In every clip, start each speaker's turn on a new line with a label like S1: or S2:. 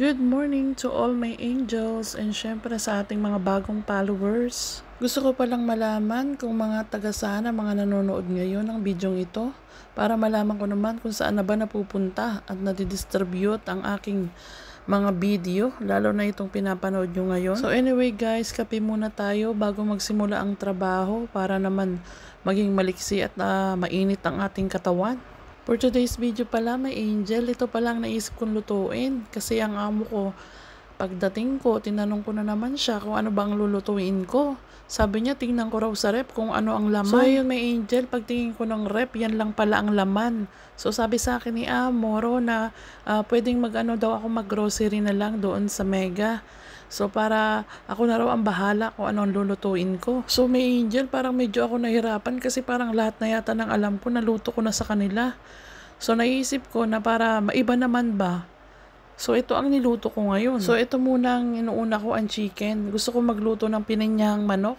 S1: Good morning to all my angels and syempre sa ating mga bagong followers. Gusto ko palang malaman kung mga taga saan ang mga nanonood ngayon ng bidyong ito para malaman ko naman kung saan na ba napupunta at nadidistribute ang aking mga video, lalo na itong pinapanood nyo ngayon. So anyway guys, kape muna tayo bago magsimula ang trabaho para naman maging maliksi at mainit ang ating katawan. For today's video pala, may angel, ito palang naisip kong lutuin kasi ang amo ko, pagdating ko, tinanong ko na naman siya kung ano bang lulutuin ko. Sabi niya, tingnan ko raw sa rep kung ano ang laman. So ayun, may angel, pagtingin ko ng rep, yan lang pala ang laman. So sabi sa akin ni amo, na pwedeng daw ako mag-grocery na lang doon sa Mega. So para ako na raw ang bahala kung ano ang lulutuin ko. So may angel, parang medyo ako nahirapan kasi parang lahat na yata ng alam ko naluto ko na sa kanila. So naisip ko na para maiba naman ba. So ito ang niluto ko ngayon. So ito munang inuuna ko ang chicken. Gusto ko magluto ng pininyahang manok.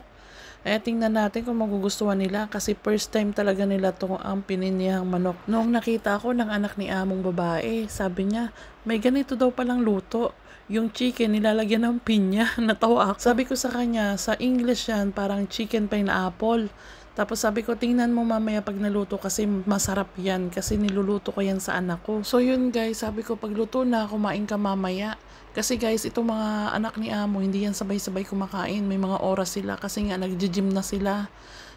S1: Tingnan natin kung magugustuhan nila kasi first time talaga nila to ang pininyahang manok. Noong nakita ko ng anak ni among babae, sabi niya, may ganito daw palang luto. Yung chicken nilalagyan ng pinya. Natawa ako. Sabi ko sa kanya, sa English yan, parang chicken pineapple. Tapos sabi ko, tingnan mo mamaya pag naluto kasi masarap yan. Kasi niluluto ko yan sa anak ko. So yun guys, sabi ko pagluto na, kumain ka mamaya. Kasi guys, itong mga anak ni amo, hindi yan sabay-sabay kumakain. May mga oras sila kasi nga nag-gym na sila.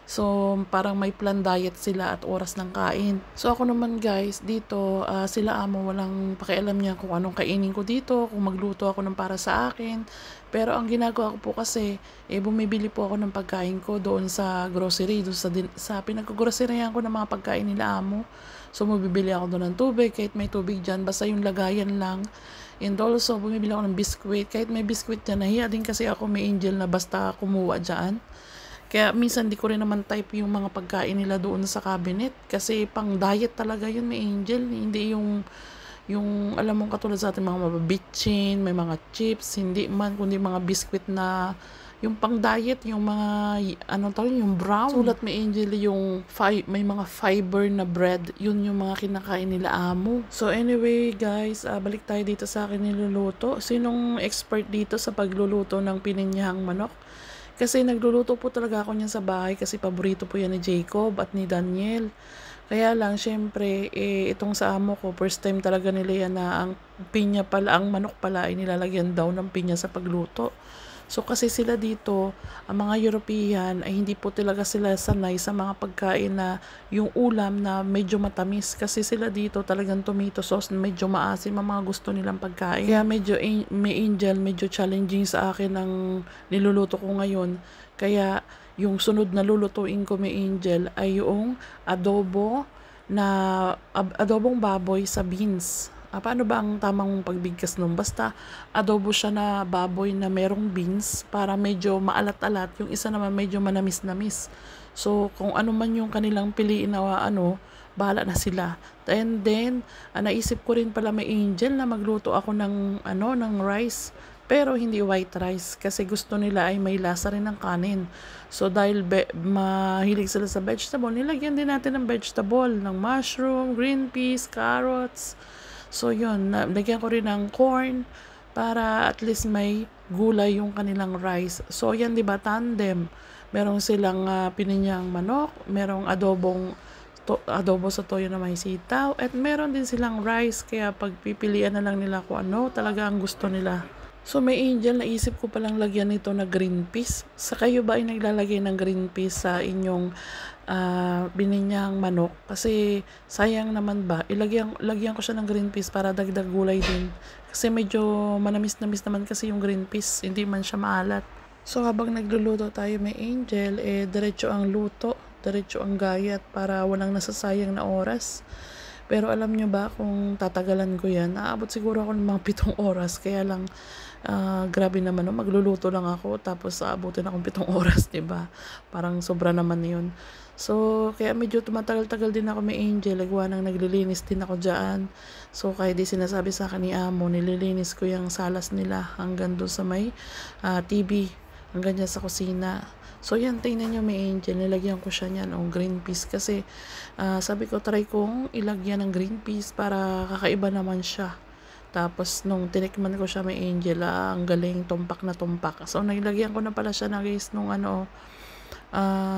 S1: So, parang may plan diet sila at oras ng kain. So, ako naman guys, dito, sila amo, walang pakialam niya kung anong kainin ko dito, kung magluto ako ng para sa akin. Pero ang ginagawa ko po kasi, bumibili po ako ng pagkain ko doon sa grocery, doon sa pinag-groceryan ko ng mga pagkain nila amo. So, mabibili ako doon ng tubig, kahit may tubig dyan, basta yung lagayan lang. And also, bumibili ako ng biskwit, kahit may biskwit dyan, nahiya din kasi ako may angel na basta kumuha dyan. Kaya minsan di ko rin naman type yung mga pagkain nila doon sa cabinet. Kasi pang diet talaga yun, may angel. Hindi yung alam mong katulad sa ating mga mababitchin, may mga chips, hindi man, kundi mga biscuit na yung pang diet, yung mga, yung brown. Sulat may angel, yung may mga fiber na bread, yun yung mga kinakain nila amo. So anyway guys, balik tayo dito sa akin niluluto. Sinong expert dito sa pagluluto ng pininyahang manok? Kasi nagluluto po talaga ako niyan sa bahay kasi paborito po yan ni Jacob at ni Daniel. Kaya lang, syempre, itong sa amo ko, first time talaga nila yan na ang pinya pala, ang manok pala ay nilalagyan daw ng pinya sa pagluto. So kasi sila dito, ang mga European ay hindi po talaga sila sanay sa mga pagkain na yung ulam na medyo matamis. Kasi sila dito talagang tomato sauce na medyo maasim ang mga gusto nilang pagkain. Kaya medyo may angel, medyo challenging sa akin ang niluluto ko ngayon. Kaya yung sunod na lulutuin ko may angel ay yung adobong baboy sa beans. Paano ba ang tamang pagbigkas nun? Basta adobo siya na baboy na merong beans para medyo maalat-alat. Yung isa naman medyo manamis-namis. So, kung ano man yung kanilang piliin na bahala na sila. And then, naisip ko rin pala may angel na magluto ako ng rice. Pero hindi white rice kasi gusto nila ay may lasa rin ng kanin. So dahil mahilig sila sa vegetable, nilagyan din natin ng vegetable, ng mushroom, green peas, carrots. So yun, lagyan ko rin ng corn para at least may gulay yung kanilang rice. So yan, di ba, tandem. Merong silang pininyang manok, merong adobo sa toyo na may sitaw, at meron din silang rice, kaya pagpipilian na lang nila kung ano talaga ang gusto nila. So may angel, naisip ko palang lagyan nito na green peas. Sa kayo ba ay naglalagay ng green peas sa inyong bininyang manok? Kasi sayang naman ba, lagyan ko siya ng green peas para dagdag gulay din. Kasi medyo manamis-namis naman kasi yung green peas, hindi man siya maalat. So habang nagluluto tayo may angel, diretso ang luto, diretso ang gayat para walang nasasayang na oras. Pero alam nyo ba kung tatagalan ko yan, naabot siguro ako ng mga 7 oras. Kaya lang, grabe naman, magluluto lang ako tapos aabutin akong 7 oras, diba? Parang sobra naman yun. So, kaya medyo tumatagal-tagal din ako may angel. Gawa nang naglilinis din ako dyan. So, kahit di sinasabi sa akin ni amo, nililinis ko yung salas nila hanggang doon sa may TV, hanggang dyan sa kusina. So yan, tingnan nyo may angel, nilagyan ko siya niyan o green peas kasi sabi ko try kong ilagyan ng green peas para kakaiba naman siya. Tapos nung tinikman ko siya may angel, ang galing, tumpak na tumpak. So nilagyan ko na pala siya na guys nung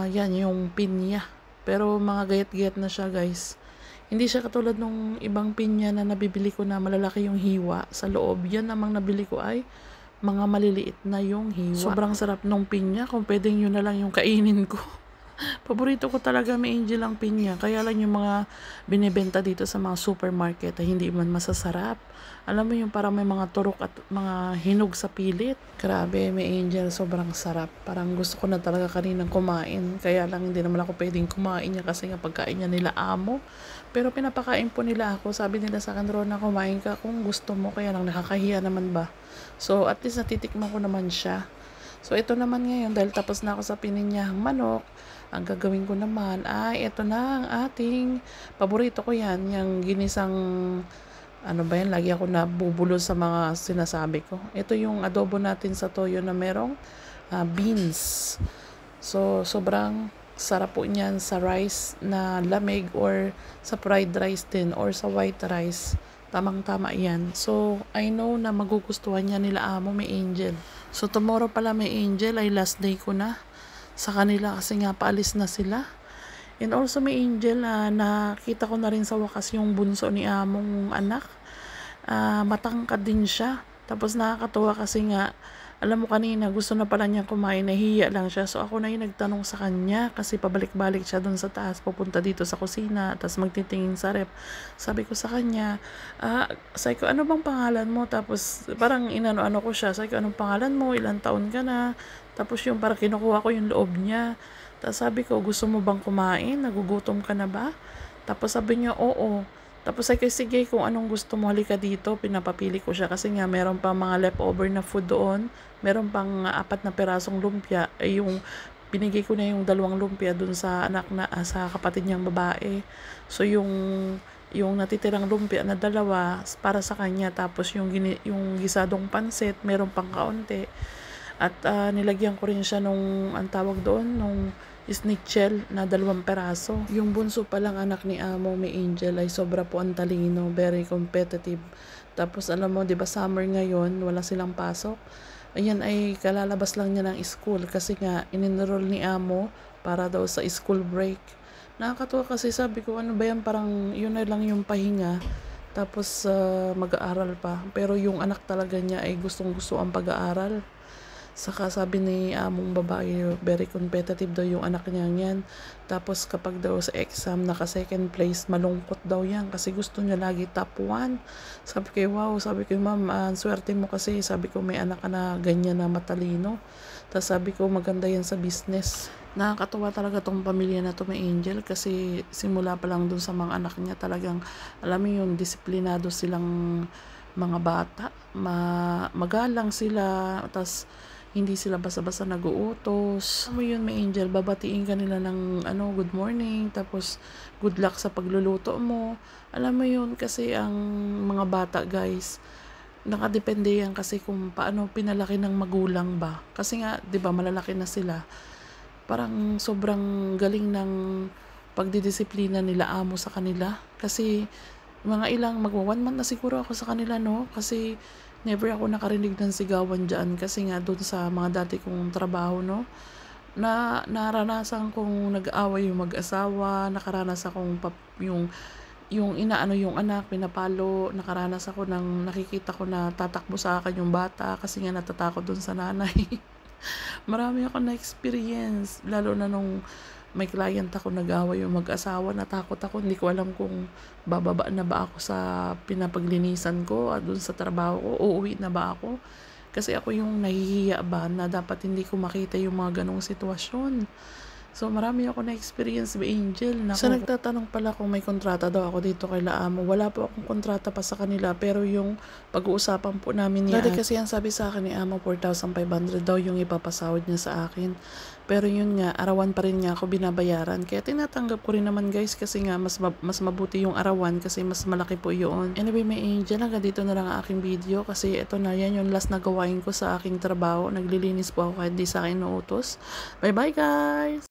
S1: yan yung pinya. Pero mga gayat-gayat na siya guys. Hindi siya katulad nung ibang pinya na nabibili ko na malalaki yung hiwa sa loob. Yan namang nabili ko ay mga maliliit na yung hiwa. Sobrang sarap nung pinya. Kung pwedeng yun na lang yung kainin ko. Paborito ko talaga may angel ang pinya. Kaya lang yung mga binibenta dito sa mga supermarket ay hindi man masasarap. Alam mo yung parang may mga turok at mga hinog sa pilit. Grabe, may angel. Sobrang sarap. Parang gusto ko na talaga kaninang kumain. Kaya lang hindi naman ako pwedeng kumain niya kasi nga pagkain niya nila amo. Pero pinapakain po nila ako. Sabi nila sa akin, Rona, kumain ka kung gusto mo. Kaya lang nakakahiya naman ba. So at least natitikman ko naman siya. So ito naman ngayon dahil tapos na ako sa pininyahang manok, ang gagawin ko naman ay ito na ang ating paborito ko yan, yung ginisang ano ba yan, lagi ako nabubulo sa mga sinasabi ko. Ito yung adobo natin sa toyo na merong beans. So sobrang sarap po niyan sa rice na lamig or sa fried rice din or sa white rice. Tamang-tama yan. So, I know na magugustuhan niya nila amo may angel. So, tomorrow pala may angel ay last day ko na sa kanila kasi nga paalis na sila. And also may angel nakita ko na rin sa wakas yung bunso ni among anak. Matangkad din siya. Tapos nakakatuwa kasi nga alam mo kanina, gusto na pala niyang kumain, nahihiya lang siya. So ako na yung nagtanong sa kanya kasi pabalik-balik siya dun sa taas, pupunta dito sa kusina, tapos magtitingin sa rep. Sabi ko sa kanya, sabi ko, ano bang pangalan mo? Tapos parang inano-ano ko siya, sabi ko, anong pangalan mo? Ilang taon ka na? Tapos yung parang kinukuha ko yung loob niya. Tapos sabi ko, gusto mo bang kumain? Nagugutom ka na ba? Tapos sabi niya, oo. Tapos ay sige kung anong gusto mo, halika dito, pinapapili ko siya kasi nga meron pa mga leftover na food doon, meron pang 4 na perasong lumpia, ay yung binigay ko na yung 2 lumpia doon sa sa kapatid niyang babae. So yung natitirang lumpia na 2 para sa kanya, tapos yung gisadong pansit, meron pang kaunti. At nilagyan ko rin siya nung, ang tawag doon, nung snitchel na 2 peraso. Yung bunso palang anak ni amo, may angel, ay sobra po ang talino, very competitive. Tapos alam mo, 'di ba summer ngayon, wala silang pasok. Ayan ay kalalabas lang niya ng school kasi nga in-enroll ni amo para daw sa school break. Nakakatuwa kasi sabi ko, ano ba yan, parang yun na lang yung pahinga. Tapos mag-aaral pa. Pero yung anak talaga niya ay gustong-gusto ang pag-aaral. Saka sabi ni among babae, very competitive daw yung anak niya yan. Tapos kapag daw sa exam naka second place, malungkot daw yan kasi gusto niya lagi top 1. Sabi ko, wow, sabi ko, ma'am, swerte mo kasi, sabi ko, may anak ka na ganyan na matalino. Tapos sabi ko, maganda yan sa business. Nakakatuwa talaga tong pamilya na to, may angel, kasi simula pa lang dun sa mga anak niya talagang, alam mo yung disiplinado silang mga bata, magalang sila, tas hindi sila basta-basta nag-uutos. Alam mo yun, may angel, babatiin ka nila ng good morning, tapos good luck sa pagluluto mo. Alam mo yun, kasi ang mga bata guys, nakadepende yan kasi kung paano pinalaki ng magulang ba. Kasi nga, 'di ba, malalaki na sila. Parang sobrang galing ng pagdidisiplina nila amo sa kanila. Kasi mga ilang magwa 1 month na siguro ako sa kanila, no? Kasi never ako nakarinig ng sigawan dyan kasi nga doon sa mga dati kong trabaho, no? Naranasan kong nag-aaway yung mag-asawa, nakaranas akong yung inaano yung anak, pinapalo, nakaranas ako ng nakikita ko na tatakbo sa akin yung bata kasi nga natatakot doon sa nanay. Marami ako na experience, lalo na nung may client ako nag-away yung mag-asawa, natakot ako, hindi ko alam kung bababa na ba ako sa pinapaglinisan ko at dun sa trabaho ko, uuwi na ba ako, kasi ako yung nahihiya ba na dapat hindi ko makita yung mga ganong sitwasyon. So marami ako na experience with angel. Sa nagtatanong pala kung may kontrata daw ako dito kay Laamo, wala po akong kontrata pa sa kanila, pero yung pag-uusapan po namin niya, dati kasi ang sabi sa akin ni Amo 4,500 daw yung ipapasahod niya sa akin. Pero yun nga, arawan pa rin niya ako binabayaran. Kaya tinatanggap ko rin naman guys kasi nga mas mabuti yung arawan kasi mas malaki po yun. Anyway, may angel, hanggang dito na lang ang aking video kasi ito na yan yung last na gawain ko sa aking trabaho. Naglilinis po ako kahit di sa akin nautos. Bye bye guys!